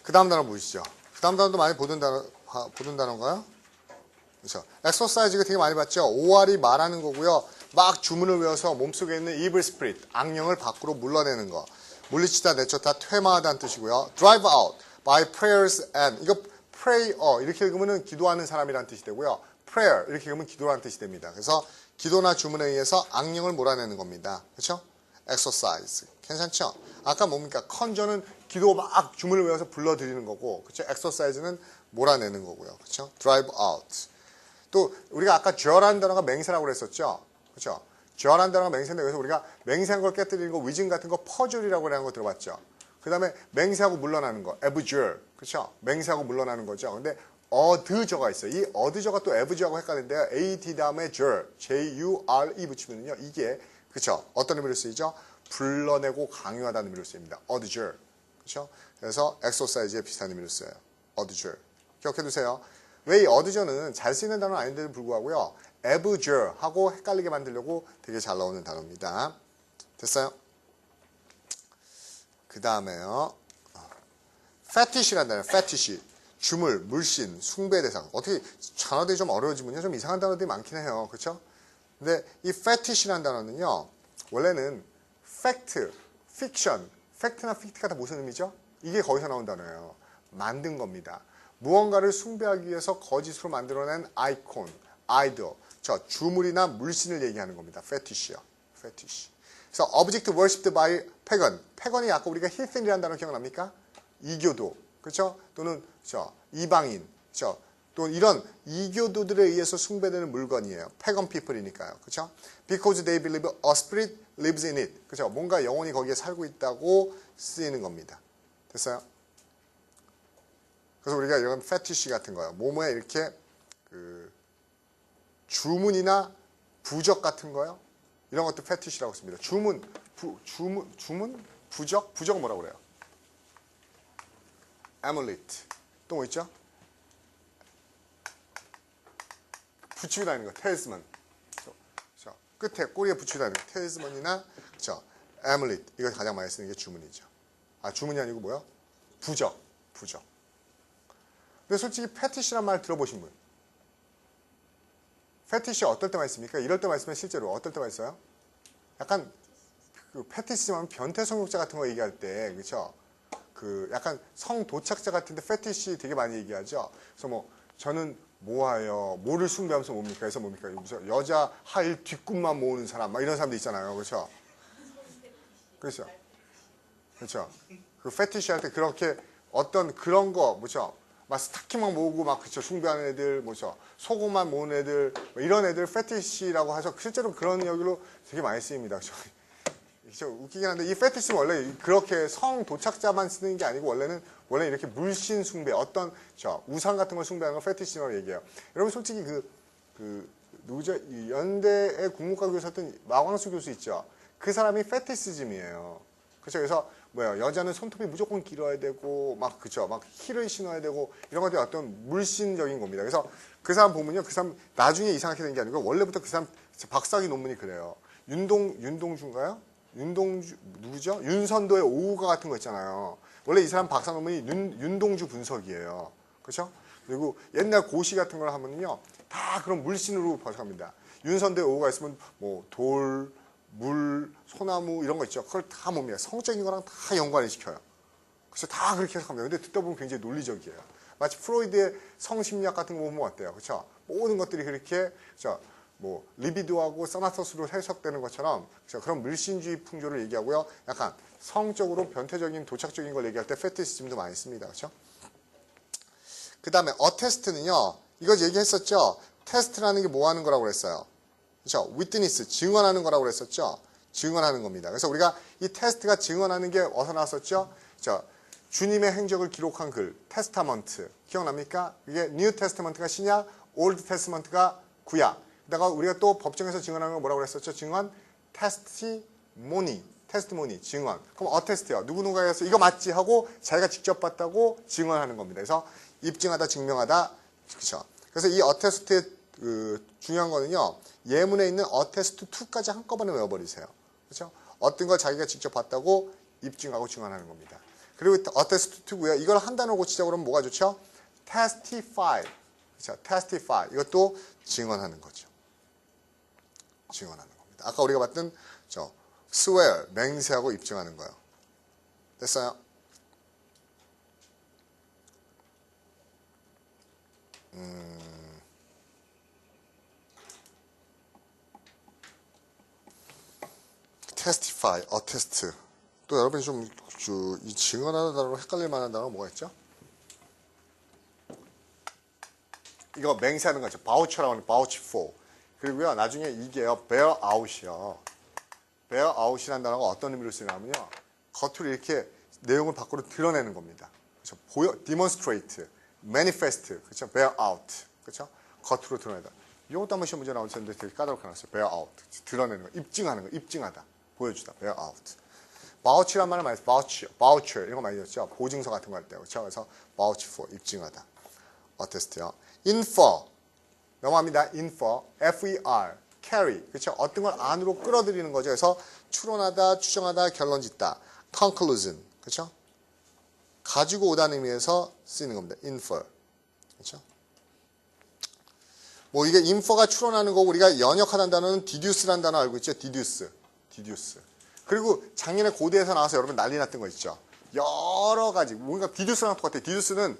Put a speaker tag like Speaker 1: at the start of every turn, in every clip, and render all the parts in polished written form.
Speaker 1: 그 다음 단어 보시죠. 그 다음 단어도 많이 보던 단어인가요? 그렇죠. exercise가 되게 많이 봤죠. OR이 말하는 거고요. 막 주문을 외워서 몸속에 있는 evil spirit, 악령을 밖으로 물러내는 거. 물리치다, 내쫓다, 퇴마하다는 뜻이고요. drive out by prayers and, 이거 prayer, 이렇게 읽으면 기도하는 사람이라는 뜻이 되고요. prayer, 이렇게 읽으면 기도라는 뜻이 됩니다. 그래서 기도나 주문에 의해서 악령을 몰아내는 겁니다. 그렇죠? exercise. 괜찮죠? 아까 뭡니까? 컨저는 기도 막 주문을 외워서 불러드리는 거고, 그렇죠? exercise는 몰아내는 거고요. 그렇죠? drive out. 또 우리가 아까 저라는 단어가 맹세라고 그랬었죠. 그렇죠? 저라는 단어가 맹세인데 그래서 우리가 맹세한 걸 깨뜨리는 거, 위증 같은 거 퍼즐이라고 하는 거 들어봤죠. 그 다음에 맹세하고 물러나는 거, abjure. 그렇죠? 맹세하고 물러나는 거죠. 근데 어드저가 있어요. 이 어드저가 또 abjure하고 헷갈리는데요. ad 다음에 jure, j-u-r-e 붙이면요. 이게 그렇죠? 어떤 의미로 쓰이죠? 불러내고 강요하다는 의미로 쓰입니다. 어드jure. 그렇죠? 그래서 exercise에 비슷한 의미로 써요. 어드jure. 기억해 두세요. 왜 이 어드저는 잘 쓰이는 단어는 아닌데도 불구하고요. abjure 하고 헷갈리게 만들려고 되게 잘 나오는 단어입니다. 됐어요? 그 다음에요. fetish라는 단어, fetish. 주물, 물씬, 숭배 대상. 어떻게 단어들이 좀 어려워지면요. 좀 이상한 단어들이 많긴 해요. 그렇죠? 근데 이 fetish라는 단어는요. 원래는 fact, fiction, fact나 fict가 다 무슨 의미죠? 이게 거기서 나온 단어예요. 만든 겁니다. 무언가를 숭배하기 위해서 거짓으로 만들어낸 아이콘, 아이돌, 주물이나 물신을 얘기하는 겁니다. fetish요. fetish. 그래서 object worshipped by pagan. pagan이 아까 우리가 heathen이라는 단어 기억납니까? 이교도, 그렇죠? 또는 이방인, 그렇죠? 또 이런 이교도들에 의해서 숭배되는 물건이에요. pagan people이니까요, 그렇죠? Because they believe a spirit lives in it. 그렇죠? 뭔가 영혼이 거기에 살고 있다고 쓰이는 겁니다. 됐어요? 그래서 우리가 이런 fetish 같은 거요. 몸에 이렇게 주문이나 부적 같은 거요. 이런 것도 fetish라고 씁니다. 주문, 부적? 부적은 뭐라고 그래요? amulet. 또 뭐 있죠? 붙이고 다니는 거, talisman. 끝에 꼬리에 붙이고 다니는 거, talisman이나 amulet. 이거 가장 많이 쓰는 게 주문이죠. 아, 주문이 아니고 뭐요? 부적. 근데 솔직히 fetish란 말 들어보신 분? fetish 어떨 때만 있습니까? 이럴 때만 있으면 실제로 어떨 때만 있어요? 약간 fetish만 변태 성욕자 같은 거 얘기할 때, 그렇죠? 약간 성도착자 같은데 fetish 되게 많이 얘기하죠. 그래서 뭐 저는 뭐하여, 뭐를 숭배하면서 뭡니까? 그래서 뭡니까? 무슨 여자 하일 뒷꿈만 모으는 사람, 막 이런 사람도 있잖아요, 그렇죠? 그렇죠? 그 fetish 할 때 그렇게 어떤 그런 거, 뭐죠? 막 스타킹만 모으고 막 그쵸 숭배하는 애들, 뭐죠? 속옷만 모으는 애들, 뭐 이런 애들 fetish라고 하죠. 실제로 그런 여기로 되게 많이 쓰입니다. 그쵸? 웃기긴 한데 이 fetish는 원래 그렇게 성 도착자만 쓰는 게 아니고 원래 이렇게 물씬 숭배, 어떤 우상 같은 걸 숭배하는 걸 fetish라고 얘기해요. 여러분 솔직히 누구죠? 연대의 국문과 교수였던 마광수 교수 있죠? 그 사람이 fetishism이에요. 그렇죠? 그래서 여자는 손톱이 무조건 길어야 되고 막 힐을 신어야 되고 이런 것들이 어떤 물신적인 겁니다. 그래서 그 사람 보면요, 그 사람 나중에 이상하게 된 게 아니고 원래부터 그 사람 박사학위 논문이 그래요. 윤동주인가요? 누구죠? 윤선도의 오후가 같은 거 있잖아요. 원래 이 사람 박사 논문이 윤동주 분석이에요. 그렇죠? 그리고 옛날 고시 같은 걸 하면요, 다 그런 물신으로 번역합니다. 윤선도의 오후가 있으면 뭐 돌, 물, 소나무 이런 거 있죠. 그걸 다 뭡니까? 성적인 거랑 다 연관을 시켜요. 그래서 다 그렇게 해석합니다. 근데 듣다 보면 굉장히 논리적이에요. 마치 프로이드의 성심리학 같은 거 보면 어때요? 그렇죠? 모든 것들이 그렇게 뭐 리비도하고 서나서스로 해석되는 것처럼 그런 물신주의 풍조를 얘기하고요. 약간 성적으로 변태적인 도착적인 걸 얘기할 때 fetishism도 많이 씁니다. 그렇죠? 그 다음에 attest는요. 이거 얘기했었죠. 테스트라는 게 뭐 하는 거라고 그랬어요? 그렇죠? witness, 증언하는 거라고 그랬었죠? 증언하는 겁니다. 그래서 우리가 이 테스트가 증언하는 게 어디서 나왔었죠? 주님의 행적을 기록한 글, 테스타먼트. 기억납니까? 이게 뉴 테스타먼트가 신약, 올드 테스타먼트가 구약. 그다가 우리가 또 법정에서 증언하는 거 뭐라고 그랬었죠? 증언, 테스티모니, 증언. 그럼 어테스트요. 누구누가 해서 이거 맞지 하고 자기가 직접 봤다고 증언하는 겁니다. 그래서 입증하다, 증명하다. 그렇죠? 그래서 이 어테스트의 중요한 거는요. 예문에 있는 어테스트 2까지 한꺼번에 외워버리세요. 그렇죠? 어떤 걸 자기가 직접 봤다고 입증하고 증언하는 겁니다. 그리고 attest to고요. 이걸 한 단어로 고치자 그러면 뭐가 좋죠? testify. 그렇죠? testify. 이것도 증언하는 거죠. 증언하는 겁니다. 아까 우리가 봤던 swear, 맹세하고 입증하는 거예요. 됐어요? testify, attest. 또 여러분이 이 증언하는 단어로 헷갈릴 만한 단어가 뭐가 있죠? 이거 맹세하는 거죠. vouch라고 하는 vouch for. 그리고요, 나중에 이게요, bear out이요. bear out이라는 단어가 어떤 의미로 쓰냐면요, 겉으로 이렇게 내용을 밖으로 드러내는 겁니다. 그렇죠? demonstrate, manifest, 그렇죠? bear out, 그렇죠? 겉으로 드러내다. 이것도 한번 시험 문제 나올 텐데 되게 까다롭게 나왔어요. bear out, 드러내는 거, 입증하는 거, 입증하다, 보여주다, bear out. vouch란 말을 많이 써요. voucher 이런 거 많이 썼죠. 보증서 같은 거 할 때, 그렇죠? 그래서 vouch for, 입증하다. attest요. infer 넘어갑니다. infer, F-E-R, carry, 그렇죠? 어떤 걸 안으로 끌어들이는 거죠. 그래서 추론하다, 추정하다, 결론짓다. conclusion, 그렇죠? 가지고 오다는 의미에서 쓰이는 겁니다. infer, 그렇죠? 뭐 이게 infer가 추론하는 거고 우리가 연역하다는 단어는 deduce라는 단어 알고 있죠? deduce. 그리고 작년에 고대에서 나와서 여러분 난리 났던 거 있죠? 여러 가지 뭔가 deduce랑 똑같아요. deduce는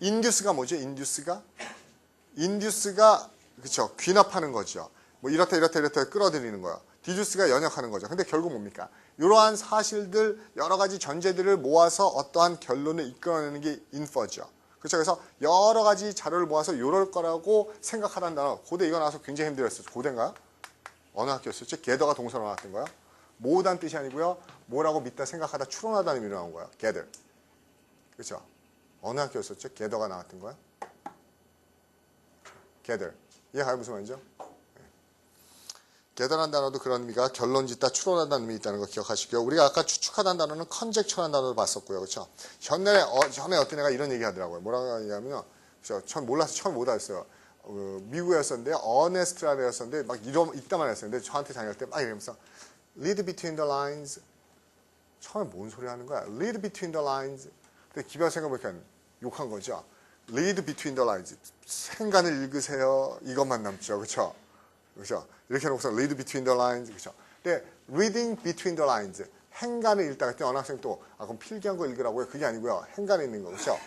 Speaker 1: induce가 뭐죠? induce가 그렇죠. 귀납하는 거죠. 뭐 이렇다 끌어들이는 거야. deduce가 연역하는 거죠. 근데 결국 뭡니까? 이러한 사실들 여러 가지 전제들을 모아서 어떠한 결론을 이끌어내는 게 infer죠. 그렇죠. 그래서 여러 가지 자료를 모아서 이럴 거라고 생각하라는 단어. 고대 이거 나와서 굉장히 힘들었어요. 고대인가요? 어느 학교였었죠? gather가 동사로 나왔던 거야. 모으다는 뜻이 아니고요. 뭐라고 믿다 생각하다 추론하다는 의미로 나온 거야. gather. 그렇죠. 어느 학교였었죠? gather가 나왔던 거야? gather. 이해가요? 무슨 말이죠? gather라는 단어도 그런 의미가 결론짓다, 추론한다는 의미 있다는 거 기억하시고요. 우리가 아까 추측하다는 단어는 conjecture라는 단어를 봤었고요. 그렇죠? 전에 어떤 애가 이런 얘기 하더라고요. 뭐라고 하냐면요. 전 몰라서 처음 못 알았어요. 미국이었었는데 honest라는 애였었는데 막 이따만 했었는데 저한테 다닐 때 막 이러면서 read between the lines. 처음에 뭔 소리 하는 거야? read between the lines. 근데 기별 생각해보니까 욕한 거죠. read between the lines. 생간을 읽으세요. 이것만 남죠. 그렇죠? 그렇죠? 이렇게 해놓고서 read between the lines. 그렇죠? 근데 reading between the lines. 행간을 읽다가 했더니 어느 학생이 또 그럼 필기한 거 읽으라고요? 그게 아니고요. 행간에 있는 거. 그렇죠?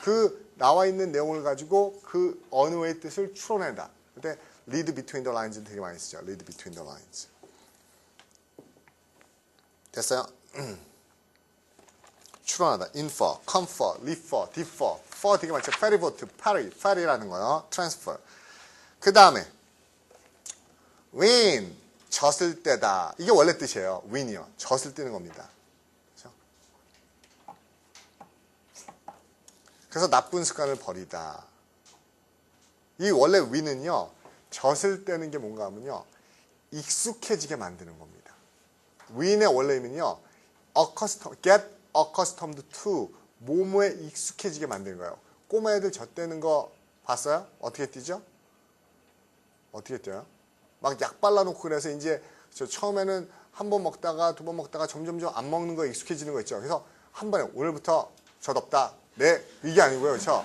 Speaker 1: 그 나와 있는 내용을 가지고 그 언어의 뜻을 추론한다. 근데 read between the lines는 되게 많이 쓰죠. read between the lines. 됐어요? 추론하다. infer, confer, refer, differ. for 되게 많죠. ferryboat, ferry라는 거요. transfer. 그 다음에 win, 젖을 때다. 이게 원래 뜻이에요. win이요. 젖을 뜨는 겁니다. 그렇죠? 그래서 나쁜 습관을 버리다. 이 원래 win은요. 젖을 떼는 게 뭔가 하면요. 익숙해지게 만드는 겁니다. win의 원래 의미는요. get accustomed to, 뭐뭐에 익숙해지게 만드는 거예요. 꼬마 애들 젖대는 거 봤어요? 어떻게 뛰죠? 어떻게 뛰어요? 막 약 발라놓고 그래서 이제 처음에는 한 번 먹다가 두 번 먹다가 점점점 안 먹는 거에 익숙해지는 거 있죠. 그래서 한 번에 오늘부터 젖 없다. 네, 이게 아니고요. 그렇죠?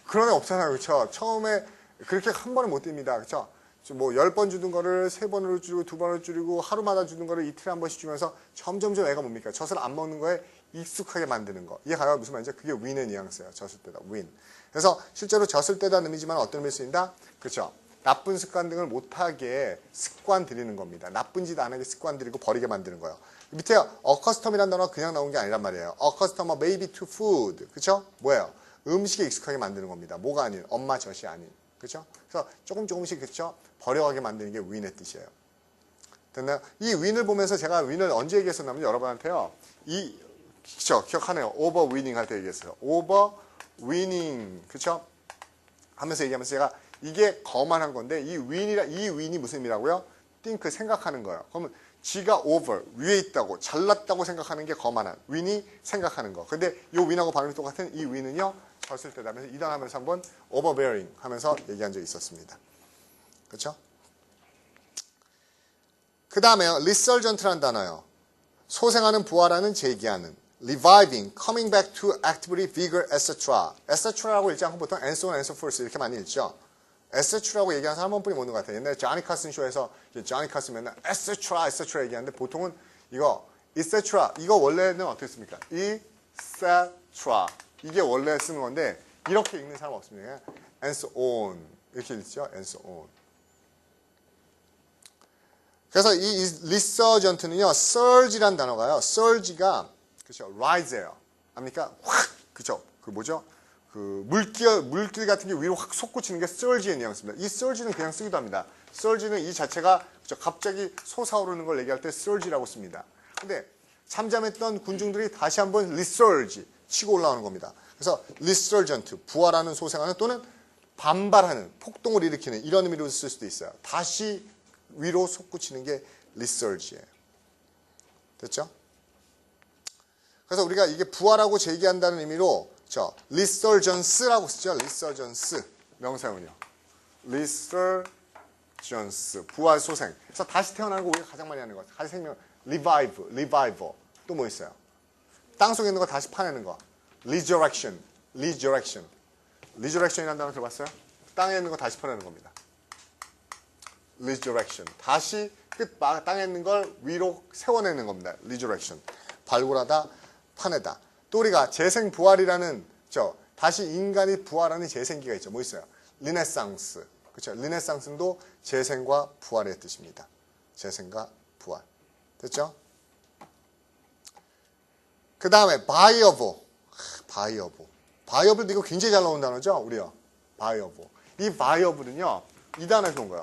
Speaker 1: 그런 애 없잖아요. 그렇죠? 처음에 그렇게 한 번에 못 뜁니다. 그렇죠? 뭐 10번 주는 거를 3번으로 줄이고 2번으로 줄이고 하루마다 주는 거를 이틀에 한 번씩 주면서 점점점 애가 뭡니까? 젖을 안 먹는 거에 익숙하게 만드는 거. 이해가요? 무슨 말인지? 그게 win의 뉘앙스예요. 젖을 때다. win. 그래서 실제로 젖을 때다는 의미지만 어떤 의미를 쓰인다? 그렇죠? 나쁜 습관 등을 못하게 습관 들이는 겁니다. 나쁜 짓 안 하게 습관 들이고 버리게 만드는 거예요. 밑에 accustom이라는 단어가 그냥 나온 게 아니란 말이에요. accustom maybe to food. 그렇죠? 뭐예요? 음식에 익숙하게 만드는 겁니다. 뭐가 아닌, 엄마 젖이 아닌. 그렇죠? 그래서 조금씩 그렇죠? 버려가게 만드는 게 win의 뜻이에요. 됐나요? 이 win을 보면서 제가 win을 언제 얘기했었냐면 여러분한테요. 그렇죠? 기억하네요. overwinning 할 때 얘기했어요. overwinning. 그렇죠? 하면서 얘기하면서 제가 이게 거만한 건데 이 win이 무슨 의미라고요? think, 생각하는 거예요. 그러면 G가 over, 위에 있다고, 잘났다고 생각하는 게 거만한, win이 생각하는 거. 근데 이 win하고 발음이 똑같은 이 win은요, 젖을 때다 하면서 이단하면서 한번 overbearing 하면서 얘기한 적이 있었습니다. 그렇죠? 그 다음에요, resurgent라는 단어요. 소생하는, 부활하는, 재기하는. reviving, coming back to activity, vigor, etc. etc라고 읽지 않고 보통 and so on, and so forth 이렇게 많이 읽죠. etc라고 얘기하는 사람 한 분이 없는 것 같아요. 옛날에 조니 카슨 쇼에서 조니 카슨 맨날 etc 얘기하는데 보통은 이거 etc 이거 원래는 어떻게 씁니까? etc 이게 원래 쓰는 건데 이렇게 읽는 사람 없습니다. and so on 이렇게 읽죠. and so on. 그래서 이 resurgent는요, surge란 단어가요. surge가 그렇죠, rise예요. 압니까? 확, 그렇죠. 그 뭐죠? 그 물길 같은 게 위로 확 솟구치는 게 surge의 뉘앙스입니다. 이 surge는 그냥 쓰기도 합니다. surge는 이 자체가 그렇죠, 갑자기 솟아오르는 걸 얘기할 때 surge라고 씁니다. 근데 잠잠했던 군중들이 다시 한번 resurge 치고 올라오는 겁니다. 그래서 resurgent, 부활하는, 소생하는 또는 반발하는, 폭동을 일으키는 이런 의미로 쓸 수도 있어요. 다시 위로 솟구치는 게 resurge예요. 됐죠? 그래서 우리가 이게 부활하고 재기한다는 의미로 resurgence라고 쓰죠. resurgence 명사형은요. resurgence 부활, 소생. 그래서 다시 태어나는 거 우리가 가장 많이 하는 거. 다시 생명 revive, revival. 또 뭐 있어요? 땅 속에 있는 거 다시 파내는 거. resurrection, resurrection. resurrection이라는 단어 들어봤어요? 땅에 있는 거 다시 파내는 겁니다. resurrection. 다시 땅에 있는 걸 위로 세워내는 겁니다. resurrection. 발굴하다, 파내다. 또 우리가 재생 부활이라는 다시 인간이 부활하는 재생기가 있죠. 뭐 있어요? 르네상스. 그렇죠? 르네상스도 재생과 부활의 뜻입니다. 재생과 부활. 됐죠? 그 다음에 바이어보. 바이어보. 바이어블도 이거 굉장히 잘 나온 단어죠? 우리요. 바이어보. 이 바이어블은요. 이 단어에서 온 거예요.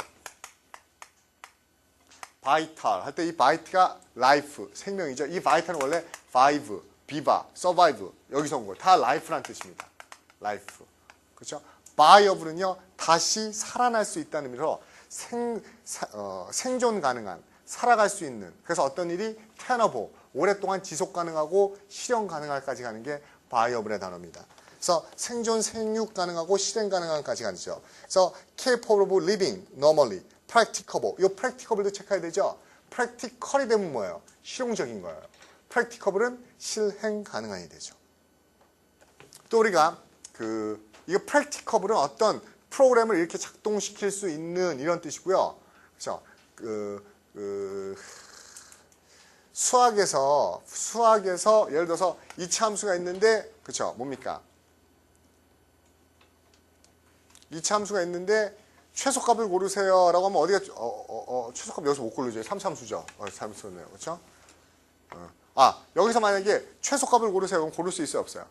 Speaker 1: 바이탈 할 때 이 바이트가 라이프, 생명이죠. 이 바이탈은 원래 바이브, 비바, 서바이브 여기서 온 거예요. 다 라이프란 뜻입니다. 라이프. 그렇죠? 바이어블은요. 다시 살아날 수 있다는 의미로 생존 가능한, 살아갈 수 있는. 그래서 어떤 일이 테너보, 오랫동안 지속 가능하고 실현 가능할까지 가는 게 바이어블의 단어입니다. 그래서 생존, 생육 가능하고 실행 가능한까지 가죠. 그래서 capable of living normally, practicable. 이 practicable도 체크해야 되죠. practical이 되면 뭐예요? 실용적인 거예요. practicable은 실행 가능한이 되죠. 또 우리가 이거 practicable은 어떤 프로그램을 이렇게 작동시킬 수 있는 이런 뜻이고요. 그렇죠? 수학에서 예를 들어서 이차 함수가 있는데 그렇죠? 뭡니까? 이차 함수가 있는데 최소값을 고르세요 라고 하면 어디가 최소값 여기서 못 고르죠. 3차 함수죠. 잘못 썼네요. 그렇죠? 여기서 만약에 최소값을 고르세요. 그럼 고를 수 있어요? 없어요?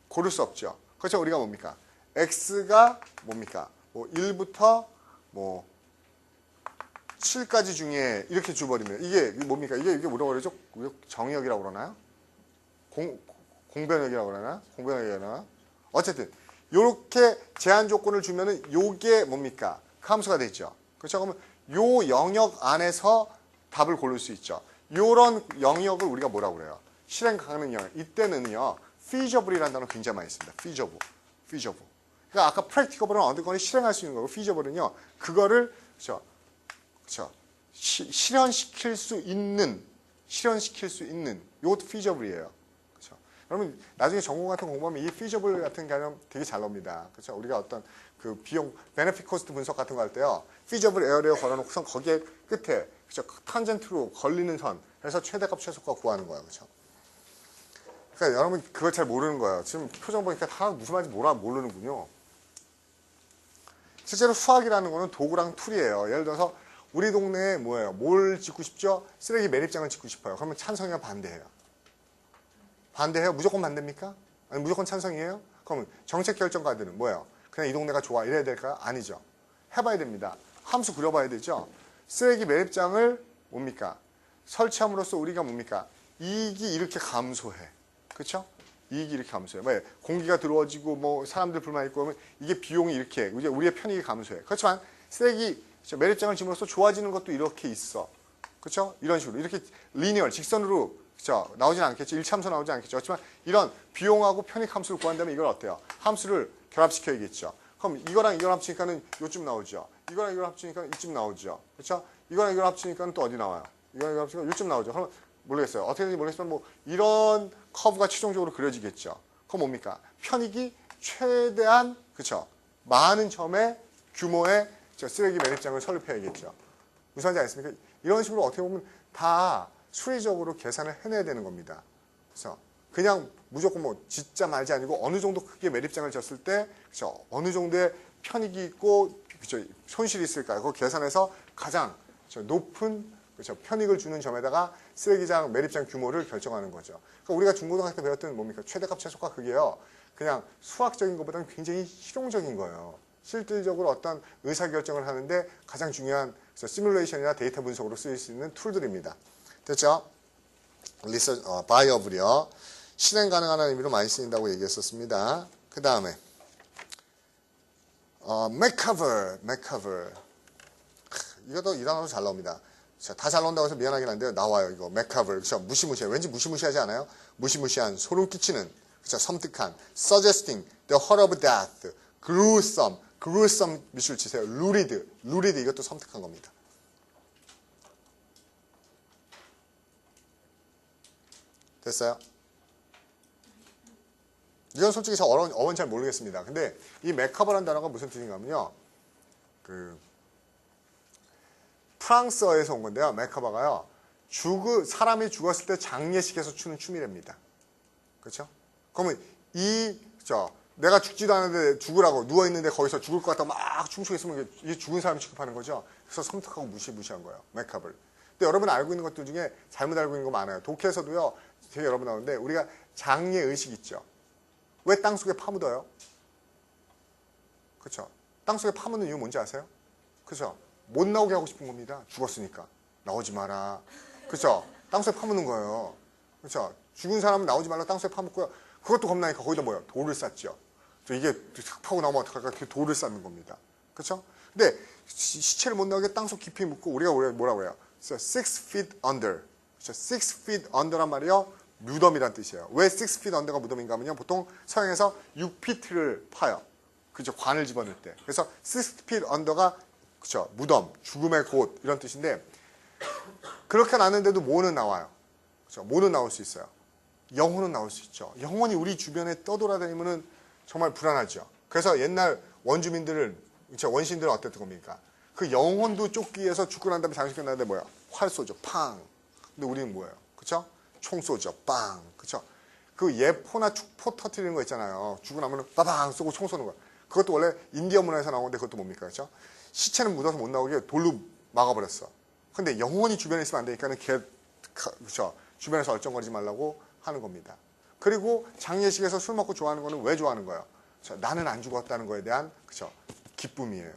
Speaker 1: 고를 수 없죠. 그렇죠? 우리가 뭡니까? x가 뭡니까? 뭐 1부터 뭐 7까지 중에 이렇게 줘버리면 이게 뭡니까? 이게 뭐라고 그러죠? 정의역이라고 그러나요? 공변역이라고 그러나? 공변역이라고 그러나? 어쨌든 이렇게 제한 조건을 주면은 요게 뭡니까? 그 함수가 되죠. 그렇죠? 그러면 요 영역 안에서 답을 고를 수 있죠. 요런 영역을 우리가 뭐라고 그래요? 실행 가능 영역. 이때는요. feasible이라는 단어 굉장히 많이 씁니다. feasible. 그러니까 아까 practicable은 어느 거는 실행할 수 있는 거고 feasible은요. 그거를 그렇죠? 실현시킬 수 있는 요것도 feasible이에요. 그렇죠? 여러분 나중에 전공 같은 거 공부하면 이 feasible 같은 개념 되게 잘 나옵니다. 그렇죠? 우리가 어떤 그 비용 benefit cost 분석 같은 거 할 때요. feasible 에어리어 걸어놓고선 거기에 끝에 그렇죠? 탄젠트로 걸리는 선 그래서 최대값 최소값 구하는 거예요. 그렇죠? 그러니까 여러분 그걸 잘 모르는 거예요. 지금 표정 보니까 다 무슨 말인지 모르는군요. 실제로 수학이라는 거는 도구랑 툴이에요. 예를 들어서 우리 동네에 뭐예요? 뭘 짓고 싶죠? 쓰레기 매립장을 짓고 싶어요. 그러면 찬성이야 반대해요? 반대해요? 무조건 반대입니까? 아니 무조건 찬성이에요? 그러면 정책 결정가들은 뭐예요? 그냥 이 동네가 좋아 이래야 될까요? 아니죠. 해봐야 됩니다. 함수 그려봐야 되죠. 쓰레기 매립장을 뭡니까? 설치함으로써 우리가 뭡니까? 이익이 이렇게 감소해. 그렇죠? 이익이 이렇게 감소해. 왜? 공기가 더러워지고 뭐 사람들 불만 있고 그러면 이게 비용이 이렇게 우리의 편익이 감소해. 그렇지만 쓰레기 매립장을 짐으로써 좋아지는 것도 이렇게 있어. 그렇죠? 이런 식으로 이렇게 리니얼 직선으로 그렇죠? 나오진 않겠죠. 일차함수 나오지 않겠죠. 그렇지만 이런 비용하고 편익 함수를 구한다면 이걸 어때요? 함수를 결합시켜야겠죠. 그럼 이거랑 이걸 합치니까는 요쯤 나오죠. 이거랑 이걸 합치니까 이쯤 나오죠. 그렇죠? 이거랑 이걸 합치니까는 또 어디 나와요? 이거랑 이걸 합치니까 요쯤 나오죠. 그럼 모르겠어요. 어떻게 되는지 모르겠지만 뭐 이런 커브가 최종적으로 그려지겠죠. 그건 뭡니까? 편익이 최대한 그쵸? 많은 점의 규모의 쓰레기 매립장을 설립해야겠죠. 무슨 말인지 아십니까? 이런 식으로 어떻게 보면 다 수리적으로 계산을 해내야 되는 겁니다. 그래서 그냥 무조건 뭐 짓자 말지 아니고 어느 정도 크기의 매립장을 졌을 때 그쵸? 어느 정도의 편익이 있고 그쵸? 손실이 있을까? 그거 계산해서 가장 그쵸? 높은 그쵸? 편익을 주는 점에다가 쓰레기장 매립장 규모를 결정하는 거죠. 그러니까 우리가 중고등학교 때 배웠던 뭡니까? 최대값 최소값 그게요. 그냥 수학적인 것보다는 굉장히 실용적인 거예요. 실질적으로 어떤 의사결정을 하는데 가장 중요한 시뮬레이션이나 데이터 분석으로 쓰일 수 있는 툴들입니다. 됐죠? 바이어블이요. 실행 가능한 의미로 많이 쓰인다고 얘기했었습니다. 그 다음에 맥커버. 이것도 이 단어로 잘 나옵니다. 다 잘 나온다고 해서 미안하긴 한데요. 나와요. 이거 맥커버. 그렇죠? 무시무시해. 왠지 무시무시하지 않아요? 무시무시한, 소름 끼치는, 그렇죠? 섬뜩한, suggesting, the horror of death, gruesome 밑줄 치세요. lurid 이것도 섬뜩한 겁니다. 됐어요? 이건 솔직히 저 어원 잘 모르겠습니다. 근데 이 맥커버라는 단어가 무슨 뜻인가 하면요. 프랑스어에서 온 건데요. 맥커버가요. 사람이 죽었을 때 장례식에서 추는 춤이랍니다. 그렇죠? 그러면 내가 죽지도 않은데 죽으라고 누워있는데 거기서 죽을 것 같다고 막 춤추고 있으면 이게 죽은 사람 취급하는 거죠. 그래서 섬뜩하고 무시무시한 거예요. 맥커버. 근데 여러분 알고 있는 것들 중에 잘못 알고 있는 거 많아요. 독해에서도요. 되게 여러 번 나오는데 우리가 장례 의식 있죠. 왜 땅속에 파묻어요? 그렇죠? 땅속에 파묻는 이유 뭔지 아세요? 그렇죠? 못 나오게 하고 싶은 겁니다. 죽었으니까. 나오지 마라. 그렇죠? 땅속에 파묻는 거예요. 그렇죠? 죽은 사람은 나오지 말라 땅속에 파묻고요. 그것도 겁나니까 거기다 뭐예요? 돌을 쌌죠. 이게 탁 파고 나오면 어떡할까? 그 돌을 쌓는 겁니다. 그렇죠? 근데 시체를 못 나오게 땅속 깊이 묻고 우리가 뭐라고 해요? 6 feet under. 그렇죠? 6 feet under란 말이요. 무덤이란 뜻이에요. 왜 6 feet under가 무덤인가 하면요. 보통 서양에서 6피트를 파요. 그죠? 관을 집어넣을 때. 그래서 6 feet under가 그죠? 무덤, 죽음의 곳 이런 뜻인데 그렇게 나는데도 뭐는 나와요. 그죠? 뭐는 나올 수 있어요. 영혼은 나올 수 있죠. 영혼이 우리 주변에 떠돌아다니면은 정말 불안하죠. 그래서 옛날 원주민들은 그쵸? 원시인들은 어땠던 겁니까? 그 영혼도 쫓기 위해서 죽고 난 다음에 장식 끝나는데 뭐야? 활 쏘죠. 팡. 근데 우리는 뭐예요? 그쵸? 총 쏘죠. 빵. 그쵸? 그 예포나 축포 터트리는 거 있잖아요. 죽고 나면 빠방 쏘고 총 쏘는 거야. 그것도 원래 인디언 문화에서 나온 건데 그것도 뭡니까? 그쵸? 시체는 묻어서 못 나오게 돌로 막아버렸어. 근데 영혼이 주변에 있으면 안 되니까는 그쵸? 주변에서 얼쩡거리지 말라고 하는 겁니다. 그리고 장례식에서 술 먹고 좋아하는 거는 왜 좋아하는 거예요? 그쵸? 나는 안 죽었다는 거에 대한 그쵸? 기쁨이에요.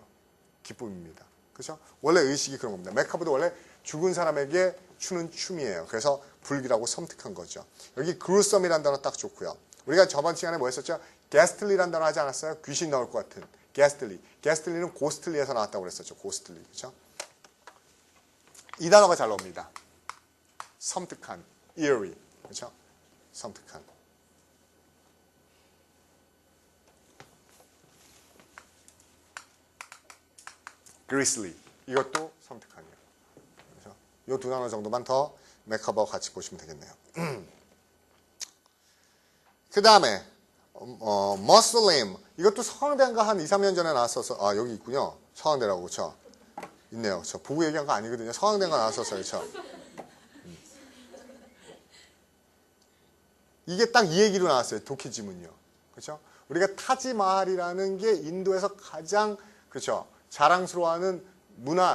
Speaker 1: 기쁨입니다. 그죠? 원래 의식이 그런 겁니다. 맥커버도 원래 죽은 사람에게 추는 춤이에요. 그래서 불길하고 섬뜩한 거죠. 여기 gruesome이라는 단어 딱 좋고요. 우리가 저번 시간에 뭐 했었죠? ghastly라는 단어 하지 않았어요? 귀신 나올 것 같은. ghastly는 ghostly에서 나왔다고 그랬었죠. ghostly. 그죠? 이 단어가 잘 나옵니다. 섬뜩한, eerie. 그죠? 섬뜩한. grisly. 이것도 섬뜩하네요. 그래서 이 두 단어 정도만 더 맥커버 같이 보시면 되겠네요. 그 다음에 머슬림. 이것도 서강대인가 한 2, 3년 전에 나왔어서 여기 있군요. 서강대라고 그렇죠? 있네요. 저 보고 얘기한 거 아니거든요. 서강대인가 나왔었어요. 그렇죠? 이게 딱 이 얘기로 나왔어요. 도키지문이요. 그렇죠? 우리가 타지마할이라는 게 인도에서 가장 그렇죠? 자랑스러워하는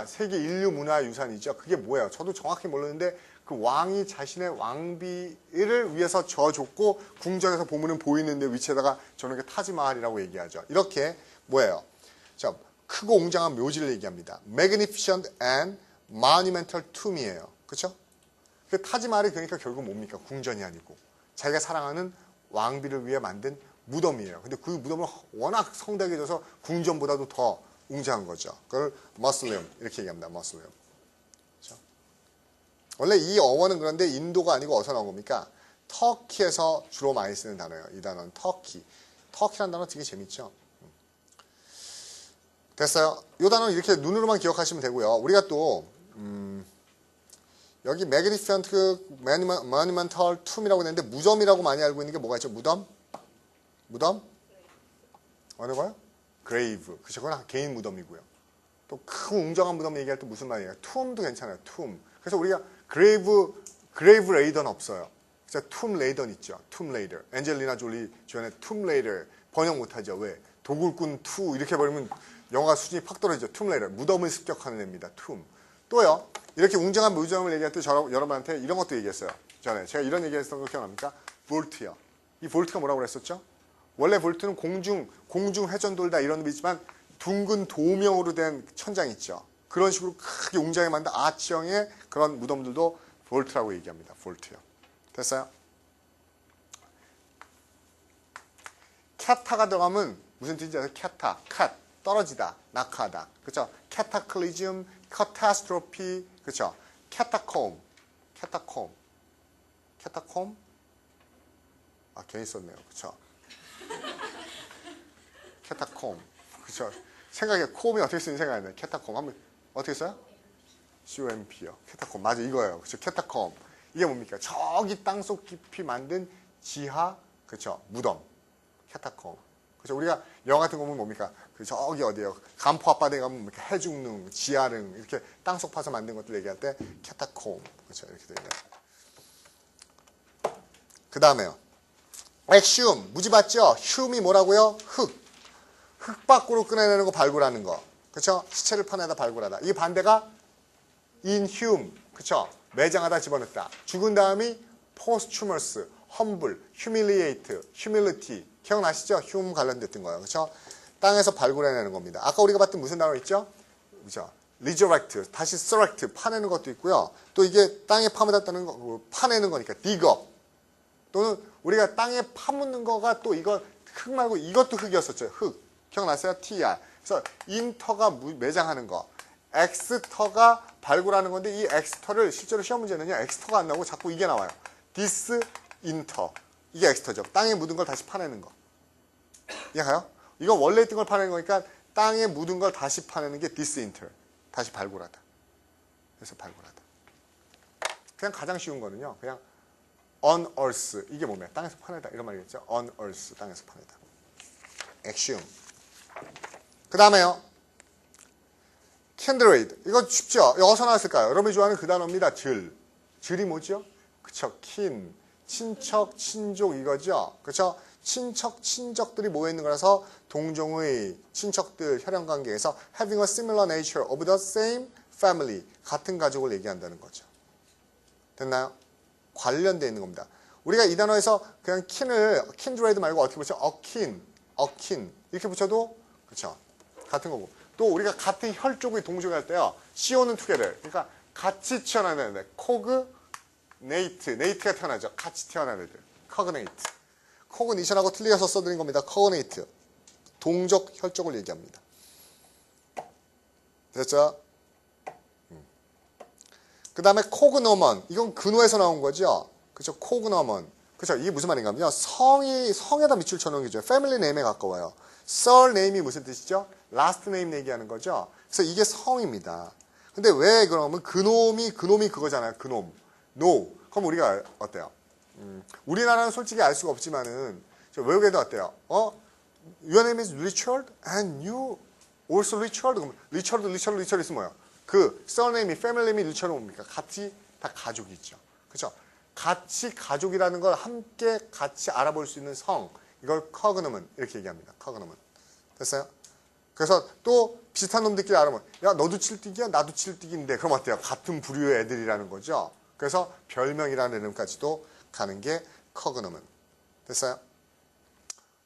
Speaker 1: 세계 인류 문화 유산이죠. 그게 뭐예요? 저도 정확히 모르는데 그 왕이 자신의 왕비를 위해서 져줬고 궁전에서 보면은 보이는데 위치에다가 저는 게 타지마할이라고 얘기하죠. 이렇게 뭐예요? 자, 크고 웅장한 묘지를 얘기합니다. Magnificent and monumental tomb이에요. 그렇죠? 그 타지마할이 그러니까 결국 뭡니까? 궁전이 아니고 자기가 사랑하는 왕비를 위해 만든 무덤이에요. 근데 그 무덤은 워낙 성대하게 져서 궁전보다도 더 웅장한 거죠. 그걸 머슬림 이렇게 얘기합니다. 머슬림. 그렇죠? 원래 이 어원은 그런데 인도가 아니고 어디서 나온 겁니까? 터키에서 주로 많이 쓰는 단어예요. 이 단어는 터키. 터키라는 단어 되게 재밌죠? 됐어요? 이 단어는 이렇게 눈으로만 기억하시면 되고요. 우리가 또 여기 magnificent, monumental tomb이라고 했는데 무덤이라고 많이 알고 있는 게 뭐가 있죠? 무덤? 어느 거요? grave. 그쵸? 그건 개인 무덤이고요. 또 큰 웅장한 무덤 얘기할 때 무슨 말이에요? tomb도 괜찮아요. tomb. 그래서 우리가 grave raider는 없어요. 그래서 tomb raider 있죠. tomb raider. 엔젤리나 졸리 주연의 tomb raider 번역 못하죠. 왜? 도굴꾼 2 이렇게 버리면 영화 수준이 팍 떨어지죠. tomb raider. 무덤을 습격하는 애입니다. tomb. 또요. 이렇게 웅장한 무덤을 얘기할 때 여러분한테 이런 것도 얘기했어요. 전에 제가 이런 얘기했던 거 기억납니까? 볼트요. 이 볼트가 뭐라고 그랬었죠? 원래 볼트는 공중 회전돌다 이런 의미지만 둥근 도명으로 된 천장 있죠. 그런 식으로 크게 웅장하게 만든 아치형의 그런 무덤들도 볼트라고 얘기합니다. 볼트요. 됐어요? 캐타가 들어가면 무슨 뜻인지 아세요? 캐타, 캣, 떨어지다, 낙하다. 그렇죠? 캐타클리즘, 카타스트로피, 그렇죠? 캐타콤. 아, 괜히 썼네요. 그렇죠? 캐타콤. 그렇죠? 생각에 콤이 어떻게 쓰는지 생각이 안 나요. 캐타콤. 한번 어떻게 써요? COMP요. 캐타콤. 맞아, 이거예요. 그렇죠? 캐타콤. 이게 뭡니까? 저기 땅속 깊이 만든 지하, 그렇죠? 무덤. 캐타콤. 그렇죠? 우리가 영화 같은 거 보면 뭡니까? 그 저기 어디예요? 간포 앞바다에 가면 뭡니까? 해중릉, 지하릉 이렇게 땅속 파서 만든 것들 얘기할 때 캐타콤. 그렇죠? 이렇게 되는 거예요. 그 다음에요. 엑시움. 무지 봤죠? 흉이 뭐라고요? 흙 밖으로 꺼내내는 거 발굴하는 거. 그렇죠? 시체를 파내다 발굴하다. 이 반대가 inhume. 그렇죠? 매장하다 집어넣다. 죽은 다음이 posthumous, humble, humiliate, humility. 기억나시죠? hume 관련됐던 거예요. 그렇죠? 땅에서 발굴해내는 겁니다. 아까 우리가 봤던 무슨 단어 있죠? 그렇죠? resurrect, 다시 surrect, 파내는 것도 있고요. 또 이게 땅에 파묻었다는 거, 파내는 거니까 dig up. 또는 우리가 땅에 파묻는 거가 또 이거 흙 말고 이것도 흙이었었죠. 흙. 기억났어요? TR. 그래서 인터가 매장하는 거. 엑스터가 발굴하는 건데 이 엑스터를 실제로 시험 문제는요. 엑스터가 안 나오고 자꾸 이게 나와요. 디스인터. 이게 엑스터죠. 땅에 묻은 걸 다시 파내는 거. 이해가요? 이거 원래 있던 걸 파내는 거니까 땅에 묻은 걸 다시 파내는 게 디스인터. 다시 발굴하다. 그래서 발굴하다. 그냥 가장 쉬운 거는요. 그냥 unearth. 이게 뭐냐? 땅에서 파내다. 이런 말이겠죠. unearth. 땅에서 파내다. exhume. 그 다음에요. kindred. 이거 쉽죠? 이거 어디서 나왔을까요? 여러분이 좋아하는 그 단어입니다. 질이 뭐죠? 그쵸? kin. 친척, 친족 이거죠? 그쵸? 친척, 친족들이 모여있는 거라서 동종의 친척들, 혈연관계에서 having a similar nature of the same family. 같은 가족을 얘기한다는 거죠. 됐나요? 관련되어 있는 겁니다. 우리가 이 단어에서 그냥 kindred 말고 어떻게 붙여? akin 이렇게 붙여도 그렇죠. 같은 거고. 또 우리가 같은 혈족의 동족이 할 때요. CO는 together. 그러니까 같이 태어나는 nate가 태어나죠. 같이 태어난 애들. cognate. cognition하고 틀려서 써드린 겁니다. cognate. 동족 혈족을 얘기합니다. 됐죠? 그 다음에 cognomen. 이건 근호에서 나온 거죠. 그렇죠? cognomen. 그렇죠? 이게 무슨 말인가 하면요. 성에다 밑줄 쳐놓은 게죠. family name에 가까워요. surname이 무슨 뜻이죠? last name 얘기하는 거죠. 그래서 이게 성입니다. 근데 왜 그러면 그놈이 그거잖아요. 그놈. no. 그럼 우리가 어때요? 우리나라는 솔직히 알 수가 없지만은 외국에도 어때요? Your name is Richard and you also Richard. 그럼 Richard 있으면 뭐예요? 그 surname이 family name이 Richard은 뭡니까? 같이 다 가족이 있죠. 그렇죠? 같이 가족이라는 걸 함께 같이 알아볼 수 있는 성. 이걸 cognomen 이렇게 얘기합니다. cognomen. 됐어요? 그래서 또 비슷한 놈들끼리 알아보면 야 너도 칠띠기야 나도 칠띠기인데 그럼 어때요? 같은 부류의 애들이라는 거죠. 그래서 별명이라는 이름까지도 가는 게 cognomen. 됐어요?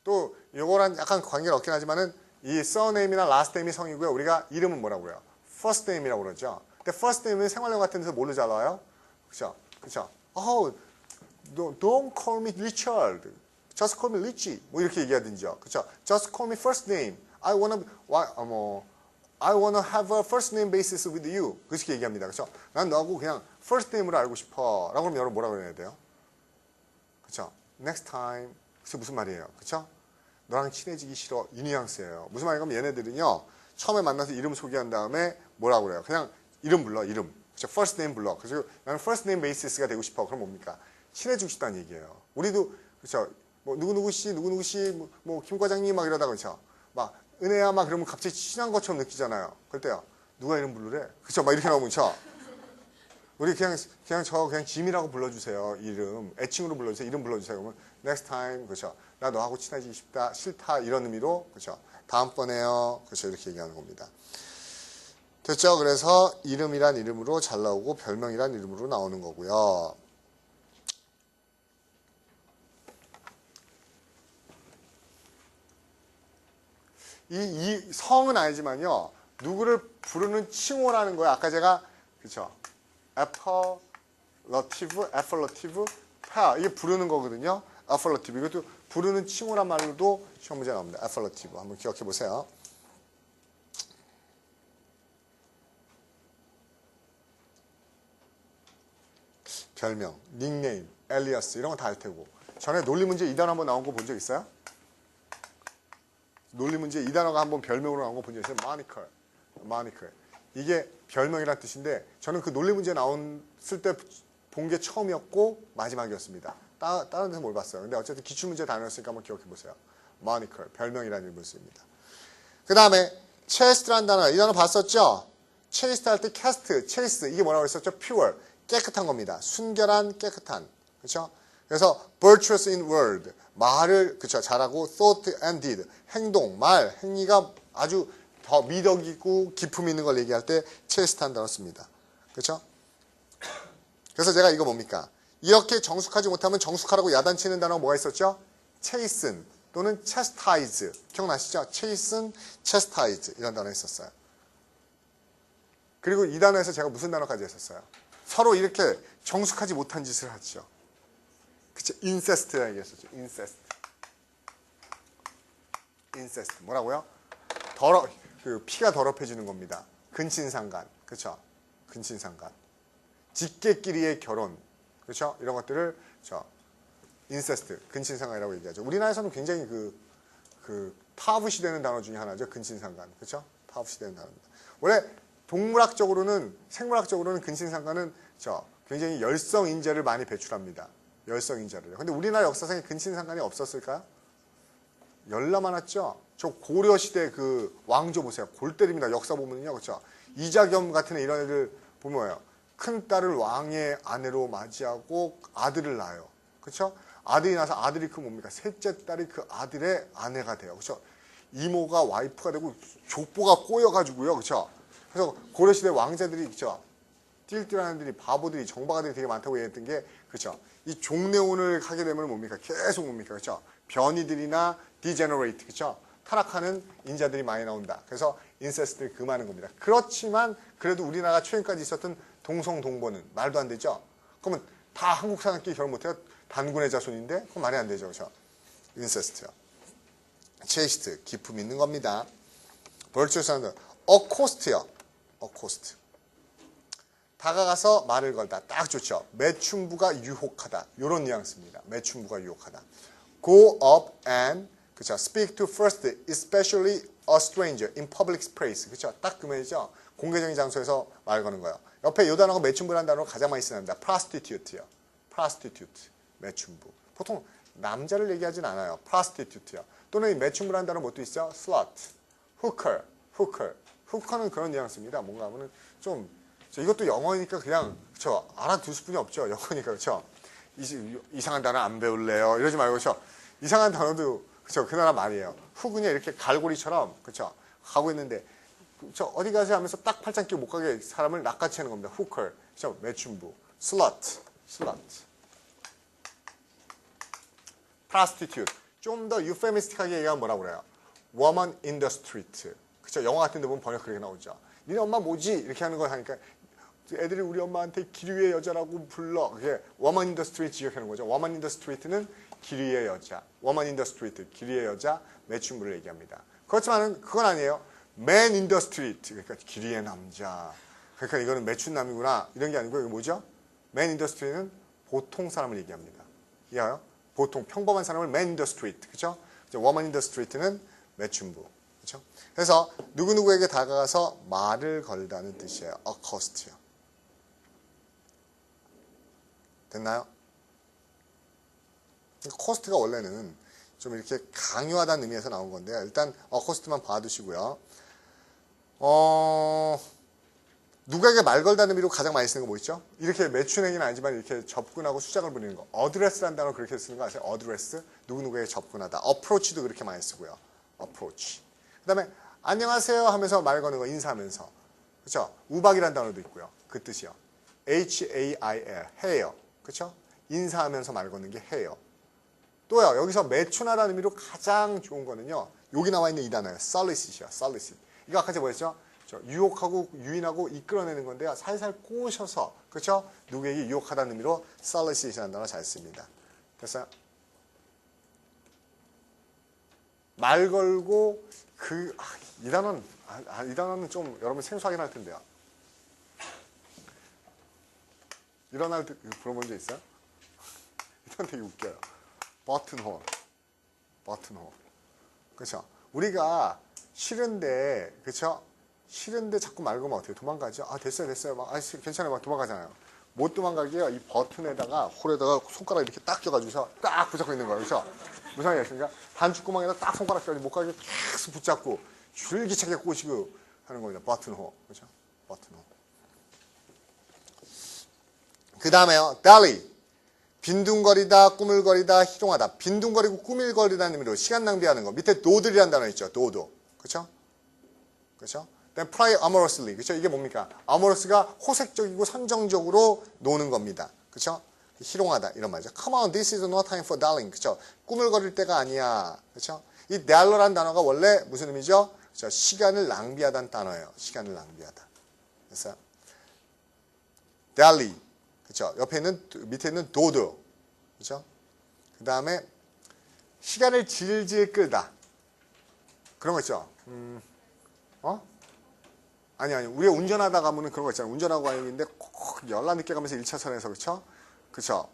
Speaker 1: 또 요거랑 약간 관계가 없긴 하지만은 이 surname이나 last name이 성이고요. 우리가 이름은 뭐라고 그래요? first name이라고 그러죠. 근데 first name은 생활용 같은 데서 뭘로 잘 나와요? 그렇죠? 그렇죠? Don't call me Richard. Just call me Richie. 뭐 이렇게 얘기하든지요. 그렇죠? Just call me first name. I wanna have a first name basis with you. 그렇게 얘기합니다. 그렇죠? 난 너하고 그냥 first name으로 알고 싶어. 라고 그러면 여러분 뭐라고 해야 돼요? 그렇죠? Next time. 그게 무슨 말이에요? 그렇죠? 너랑 친해지기 싫어. 이 뉘앙스예요. 무슨 말이냐면 얘네들은요. 처음에 만나서 이름 소개한 다음에 뭐라고 그래요? 그냥 이름 불러. 이름. 그쵸? first name 불러. 그래서 나는 first name basis가 되고 싶어. 그럼 뭡니까? 친해지고 싶다는 얘기예요. 우리도 그쵸? 뭐 누구누구 씨, 누구누구 씨, 뭐 김 과장님 막 이러다가 그쵸? 막 은혜야 막 그러면 갑자기 친한 것처럼 느끼잖아요. 그럴 때요. 누가 이름 부르래? 그쵸? 막 이렇게 나오면 그쵸? 우리 그냥 짐이라고 불러주세요. 이름 애칭으로 불러주세요. 이름 불러주세요. 그러면 next time 그렇죠. 나 너하고 친해지기 싫다 이런 의미로 그렇죠. 다음번에요. 그렇죠. 이렇게 얘기하는 겁니다. 됐죠? 그래서 이름이란 이름으로 잘 나오고 별명이란 이름으로 나오는 거고요. 이 성은 아니지만요. 누구를 부르는 칭호라는 거예요. 아까 제가 그렇죠. 애플러티브, 페어 이게 부르는 거거든요. 애플러티브 이것도 부르는 칭호란 말로도 시험 문제 나옵니다. 애플러티브 한번 기억해 보세요. 별명, 닉네임, 엘리아스 이런 거 다 할 테고 전에 논리 문제 2단어 한번 나온 거 본 적 있어요? 논리 문제 2단어가 한번 별명으로 나온 거 본 적 있어요? 마니컬. 이게 별명이란 뜻인데 저는 그 논리 문제 나왔을 때 본 게 처음이었고 마지막이었습니다. 다른 데서 뭘 봤어요. 근데 어쨌든 기출문제 단어였으니까 한번 기억해 보세요. 마니컬, 별명이라는 이름을 씁니다. 그 다음에 체스트라는 단어, 이 단어 봤었죠? 체스트 할 때 캐스트, 체스 이게 뭐라고 했었죠? pure, 깨끗한 겁니다. 순결한, 깨끗한. 그렇죠? 그래서 virtuous in word, 말을 그쵸 잘하고 thought and did, 행동, 말, 행위가 아주 더 미덕이고 기품 있는 걸 얘기할 때 체스트한 단어 씁니다. 그렇죠? 그래서 제가 이거 뭡니까? 이렇게 정숙하지 못하면 정숙하라고 야단치는 단어가 뭐가 있었죠? chasten 또는 chastise. 기억나시죠? chasten, chastise 이런 단어 있었어요. 그리고 이 단어에서 제가 무슨 단어까지 했었어요? 서로 이렇게 정숙하지 못한 짓을 하죠. 그쵸? incest라는 얘기했었죠. incest. 뭐라고요? 피가 더럽혀지는 겁니다. 근친상간. 그쵸? 근친상간. 직계끼리의 결혼. 그렇죠? 이런 것들을 인세스트, 근친상간이라고 얘기하죠. 우리나라에서는 굉장히 타부시되는 단어 중에 하나죠. 근친상간. 그렇죠? 타부시되는 단어입니다. 원래 동물학적으로는 생물학적으로는 근친상간은 굉장히 열성인자를 많이 배출합니다. 열성인자를. 근데 우리나라 역사상에 근친상간이 없었을까요? 열나 많았죠. 저 고려시대 그 왕조 보세요. 골 때립니다. 역사 보면요. 그렇죠? 이자겸 같은 이런 애들 보면 뭐예요? 큰 딸을 왕의 아내로 맞이하고 아들을 낳아요. 그렇죠? 아들이 나서 아들이 그 뭡니까? 셋째 딸이 그 아들의 아내가 돼요. 그렇죠? 이모가 와이프가 되고 족보가 꼬여가지고요. 그렇죠? 그래서 고려시대 왕자들이 그렇죠? 띨띨한 애들이 바보들이 정박아들이 되게 많다고 얘기했던 게 그렇죠? 이 종례혼을 하게 되면 뭡니까? 계속 뭡니까? 그렇죠? 변이들이나 디제너레이트 그렇죠? 타락하는 인자들이 많이 나온다. 그래서 인세스트를 금하는 겁니다. 그렇지만 그래도 우리나라가 최근까지 있었던 동성동본은 말도 안 되죠. 그러면 다 한국 사람끼리 결혼 못해요. 단군의 자손인데 그건 말이 안 되죠. 그렇죠? 인세스트요. 체이스트 기품 있는 겁니다. 벌초스한다. 어코스트요. 어코스트. 다가가서 말을 걸다. 딱 좋죠. 매춘부가 유혹하다. 이런 뉘앙스입니다. 매춘부가 유혹하다. Go up and 그쵸? Speak to first, especially a stranger in public place. 그쵸? 딱 그 말이죠. 공개적인 장소에서 말 거는 거예요. 옆에 요 단어가 매춘부라는 단어로 가장 많이 쓰는다. prostitute요. prostitute. 매춘부. 보통 남자를 얘기하진 않아요. prostitute요. 또는 이 매춘부라는 단어 뭐 또 있죠? slut, hooker. hooker는 그런 뉘앙스입니다. 뭔가 하면은 좀 이것도 영어니까 그냥 그쵸? 알아둘 수뿐이 없죠. 영어니까 그렇죠? 이상한 단어 안 배울래요. 이러지 말고 그렇죠? 이상한 단어도 그쵸? 그 나라 말이에요. 훅은요 이렇게 갈고리처럼 그쵸? 가고 있는데 저 어디 가세요 하면서 딱 팔짱 끼고 못 가게 사람을 낚아채는 겁니다. hooker, 그쵸? 매춘부, slut. prostitute. 좀 더 euphemistic하게 얘기하면 뭐라고 그래요? woman in the street. 그쵸? 영화 같은 데 보면 번역 그렇게 나오죠. 니네 엄마 뭐지? 이렇게 하는 거 하니까 애들이 우리 엄마한테 길 위의 여자라고 불러. 그게 woman in the street 지역하는 거죠. woman in the street는 길 위의 여자. woman in the street, 길 위의 여자, 매춘부를 얘기합니다. 그렇지만 그건 아니에요. man in the street, 그러니까 길 위의 남자. 그러니까 이거는 매춘남이구나. 이런 게 아니고 이거 뭐죠? man in the street는 보통 사람을 얘기합니다. 이해가요? 보통 평범한 사람을 man in the street, 그렇죠? woman in the street는 매춘부. 그렇죠? 그래서 누구누구에게 다가가서 말을 걸다는 뜻이에요. accost요. 됐나요? 코스트가 원래는 좀 이렇게 강요하다는 의미에서 나온 건데요. 일단 코스트만 봐두시고요. 누구에게 말 걸다는 의미로 가장 많이 쓰는 거 뭐 있죠? 이렇게 매춘행위는 아니지만 이렇게 접근하고 수작을 부리는 거. 어드레스라는 단어 그렇게 쓰는 거 아세요? 어드레스. 누구누구에게 접근하다. 어프로치도 그렇게 많이 쓰고요. 어프로치. 그 다음에 안녕하세요 하면서 말 거는 거 인사하면서. 그렇죠? 우박이라는 단어도 있고요. 그 뜻이요. HAIL. 해요. 그렇죠? 인사하면서 말 거는 게 해요. 또요. 여기서 매춘하다는 의미로 가장 좋은 거는요. 여기 나와 있는 이 단어예요. solicit이요. solicit. 이거 아까 제가 뭐였죠? 유혹하고 유인하고 이끌어내는 건데요. 살살 꼬셔서 그렇죠? 누구에게 유혹하다는 의미로 solicit이라는 단어 잘 씁니다. 됐어요? 말 걸고 이 단어는 좀 여러분 생소하긴 할 텐데요. 일어날 때 불어본 적 있어요? 이 단어 되게 웃겨요. 버튼홀. 그렇죠? 우리가 싫은데 그렇죠? 싫은데 자꾸 말 걸면 어떻게 도망가죠? 됐어요. 막 괜찮아요. 막 도망가잖아요. 못 도망가게요. 이 버튼에다가 홀에다가 손가락 이렇게 딱 껴가지고서 딱 붙잡고 있는 거예요. 그렇죠? 무슨 말이겠습니까? 반죽구멍에다 딱 손가락 껴가지고 못 가게 계속 붙잡고 줄기차게 꼬시고 하는 겁니다. 버튼홀. 그렇죠? 버튼홀. 그 다음에요. dally. 빈둥거리다, 꾸물거리다, 희롱하다. 빈둥거리고 꾸밀거리다는 의미로 시간 낭비하는 거. 밑에 도들이라는 단어 있죠. 도도. 그렇죠? 그렇죠? then play amorously. 그렇죠? 이게 뭡니까? amorous가 호색적이고 선정적으로 노는 겁니다. 그렇죠? 희롱하다 이런 말이죠. Come on, this is no time for darling. 그렇죠? 꾸물거릴 때가 아니야. 그렇죠? 이 dally라는 단어가 원래 무슨 의미죠? 그렇죠? 시간을 낭비하다는 단어예요. 시간을 낭비하다. 됐어요? dally. 그렇죠? 밑에 있는 도도. 그렇죠? 그 다음에 시간을 질질 끌다. 그런 거 있죠? 아니. 우리가 운전하다 가면은 그런 거 있잖아요. 운전하고 가는 길인데 꼭 열나 늦게 가면서 1차선에서 그렇죠?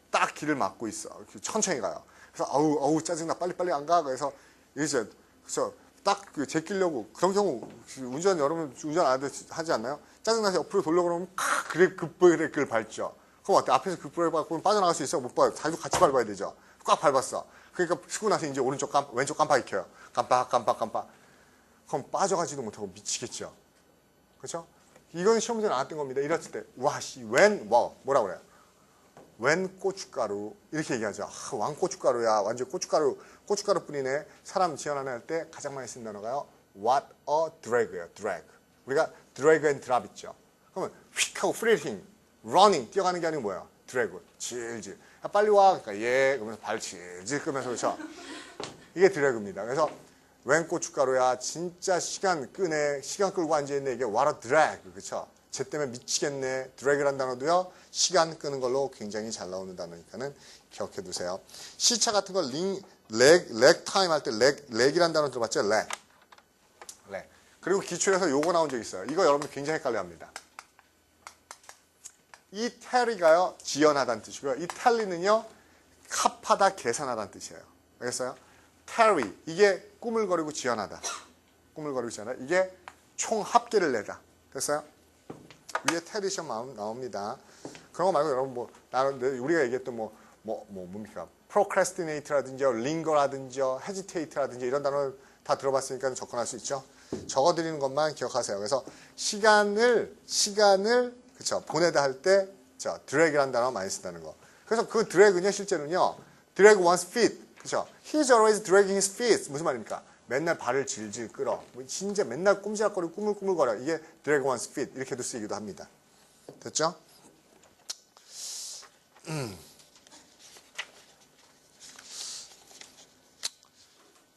Speaker 1: 딱 길을 막고 있어. 천천히 가요. 그래서 아우 짜증나. 빨리 안 가. 그래서 이제 그래서 딱 제끼려고 그런 경우 여러분 운전 안 하지 않나요? 짜증나서 옆으로 돌려고 그러면 급브레이크를 밟죠. 그럼 어때? 앞에서 급브레이크 밟으면 빠져나갈 수 있어? 못 봐요. 자기도 같이 밟아야 되죠. 꽉 밟았어. 그러니까 쓰고 나서 이제 왼쪽 깜빡이 켜요. 깜빡. 그럼 빠져가지도 못하고 미치겠죠. 그렇죠? 이건 시험 문제 나왔던 겁니다. 이랬을 때 뭐라 그래요? 웬 고춧가루 이렇게 얘기하죠. 왕고춧가루야. 완전 고춧가루 뿌리네. 사람 지원하는 할 때 가장 많이 쓴 단어가요. What a drag예요. drag. 우리가 drag and drop 있죠. 그러면 휙 하고 fleeting, running 뛰어가는 게 아니고 뭐야? drag. 질질. 빨리 와. 그러니까 그러면서 발 질질 끄면서 그렇죠. 이게 drag입니다. 그래서 웬 고춧가루야. 진짜 시간 끌고 앉아있네. 이게 what a drag. 그렇죠. 쟤 때문에 미치겠네. drag이라는 단어도요. 시간 끄는 걸로 굉장히 잘 나오는 단어니까는 기억해 두세요. 시차 같은 거 leg time 할 때 leg이라는 단어 들어봤죠? leg. 그리고 기출에서 요거 나온 적 있어요. 이거 여러분들 굉장히 헷갈려 합니다. 이 tally가요. 지연하다는 뜻이고요. 이 tally는요. 합하다, 계산하다는 뜻이에요. 알겠어요? tally 이게 꾸물거리고 지연하다. 이게 총 합계를 내다. 됐어요? 위에 tally 시험 나옵니다. 그런 거 말고 여러분 우리가 얘기했던 뭡니까? procrastinate라든지 linger라든지 hesitate라든지 이런 단어를 다 들어봤으니까 접근할 수 있죠. 적어드리는 것만 기억하세요. 그래서 시간을 그쵸 보내다 할 때 drag이라는 단어 많이 쓴다는 거. 그래서 그 drag은요 실제로는요 drag one's feet. 그쵸? He's always dragging his feet. 무슨 말입니까? 맨날 발을 질질 끌어. 진짜 맨날 꼼지락거리고 꾸물꾸물거려. 이게 drag one's feet. 이렇게도 쓰이기도 합니다. 됐죠?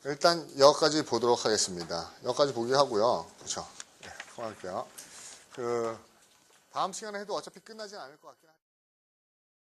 Speaker 1: 일단 여기까지 보도록 하겠습니다. 여기까지 보기 하고요. 그렇죠? 네, 그만할게요. 다음 시간에 해도 어차피 끝나진 않을 것 같긴 한데.